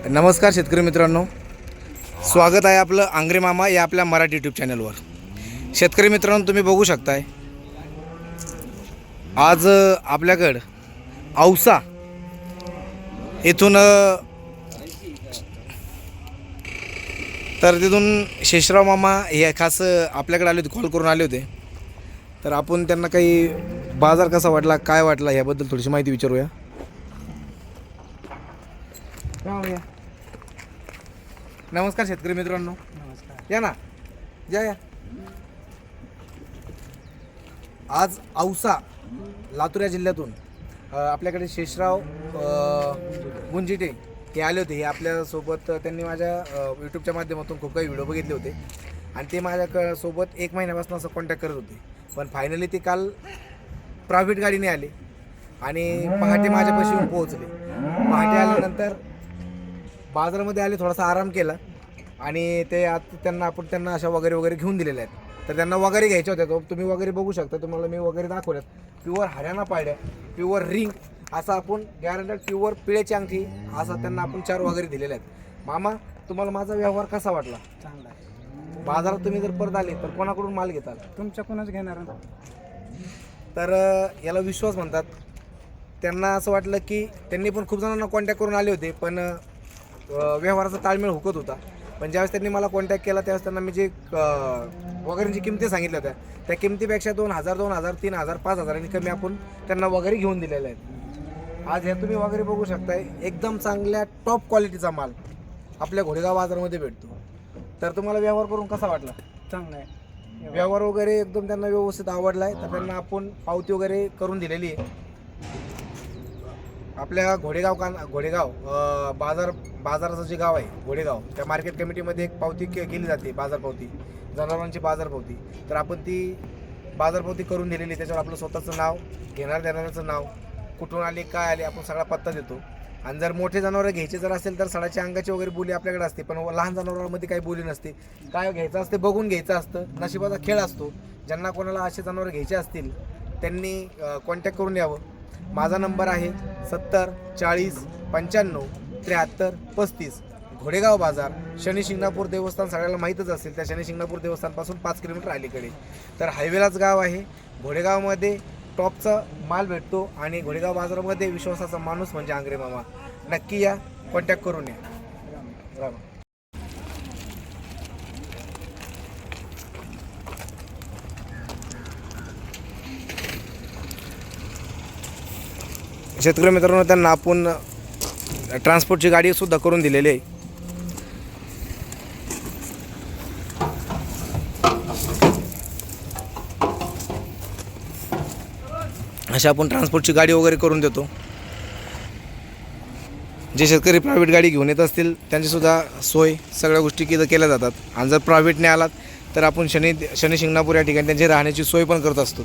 नमस्कार शेतकरी मित्रांनो, स्वागत आहे आपलं आंग्रे मामा या आपल्या मराठी यूट्यूब चॅनलवर। शेतकरी मित्रांनो, तुम्ही बघू शकताय आज आपल्याकडं औसा इथून तर तिथून शेषराव मामा हे खास आपल्याकडे आले होते, कॉल करून आले होते। तर आपण त्यांना काही बाजार कसा वाटला, काय वाटला याबद्दल थोडीशी माहिती विचारूया। नमस्कार शेतकरी मित्रांनो, नमस्कार। या ना, या। आज औसा लातूर या जिल्ह्यातून आपल्याकडे शेषराव गुंजिटे हे आले होते। हे आपल्यासोबत त्यांनी माझ्या यूट्यूबच्या माध्यमातून खूप काही व्हिडिओ बघितले होते आणि ते माझ्या सोबत 1 महिन्यापासून असं कॉन्टॅक्ट करत होते। पण फायनली ते काल प्रायव्हेट गाडीने आले आणि पहाटे माझ्यापाशी येऊन पोहोचले। पहाटे आल्यानंतर बाजारामध्ये आले, थोडासा आराम केला आणि ते आता त्यांना अशा वगैरे घेऊन दिलेल्या आहेत। तर त्यांना वगैरे घ्यायच्या होत्या, तुम्ही वगैरे बघू शकता, तुम्हाला मी वगैरे दाखवल्यात। प्युअर हरियाणा पाड्या, प्युअर रिंग असं आपण गॅरंटेड प्युअर पिळेची अंगठी असं त्यांना आपण 4 वगैरे दिलेल्या आहेत। मामा, तुम्हाला माझा व्यवहार कसा वाटला? चांगला आहे। बाजारात तुम्ही जर परत आले तर कोणाकडून माल घेताल? तुमच्याकडूनच घेणार। तर याला विश्वास म्हणतात। त्यांना असं वाटलं की त्यांनी पण खूप जणांना कॉन्टॅक्ट करून आले होते, पण व्यवहाराचा ताळमेळ हुकत होता। पण ज्यावेळेस त्यांनी मला कॉन्टॅक्ट केला त्यावेळेस त्यांना मी जे वगैरेची किमती सांगितल्या होत्या, त्या किमतीपेक्षा 2000, 2000, 3000, 5000 कमी आपण त्यांना वगैरे घेऊन दिलेल्या आहेत। आज हे तुम्ही वगैरे बघू शकताय, एकदम चांगल्या टॉप क्वालिटीचा माल आपल्या घोडेगाव बाजारामध्ये भेटतो। तर तुम्हाला व्यवहार करून कसा वाटला? चांगला आहे। व्यवहार वगैरे एकदम त्यांना व्यवस्थित आवडला आहे। तर त्यांना आपण पावती वगैरे करून दिलेली आहे। आपल्या घोडेगाव बाजाराचं जे गाव आहे घोडेगाव, त्या मार्केट कमिटीमध्ये एक पावती केली जाते, बाजार पावती, जनावरांची बाजार पावती। तर आपण ती बाजार पावती करून दिलेली, त्याच्यावर आपलं स्वतःचं नाव, देणाऱ्याचं नाव, कुठून आले, काय आले, आपण सगळा पत्ता देतो। आणि जर मोठे जनावरं घ्यायचे जर असेल तर सडाच्या अंगाची वगैरे बोली आपल्याकडे असते, पण लहान जनावरांमध्ये काही बोली नसते। काय घ्यायचं असते बघून घ्यायचं असतं, नशिबाचा खेळ असतो। ज्यांना कोणाला असे जनावरं घ्यायचे असतील त्यांनी कॉन्टॅक्ट करून यावं। माझा नंबर आहे 70 40 95 73 35। घोडेगाव बाजार, शनी शिंगणापूर देवस्थान सगळ्याला माहीतच असेल, त्या शनी शिंगणापूर देवस्थानपासून 5 किलोमीटर अलीकडे। तर हायवेलाच गाव आहे। घोडेगावमध्ये टॉपचा माल भेटतो आणि घोडेगाव बाजारामध्ये विश्वासाचा माणूस म्हणजे आंग्रे मामा। नक्की या, कॉन्टॅक्ट करून या। राम। शेतकरी मित्रांनो, त्यांना आपण ट्रान्सपोर्टची गाडी सुद्धा करून दिलेली आहे। अशा आपण ट्रान्सपोर्टची गाडी वगैरे करून देतो। जे शेतकरी प्रायव्हेट गाडी घेऊन येत असतील त्यांचीसुद्धा सोय सगळ्या गोष्टी केल्या जातात। आणि जर प्रायव्हेटने आलात तर आपण शनी शिंगणापूर या ठिकाणी त्यांची राहण्याची सोय पण करत असतो।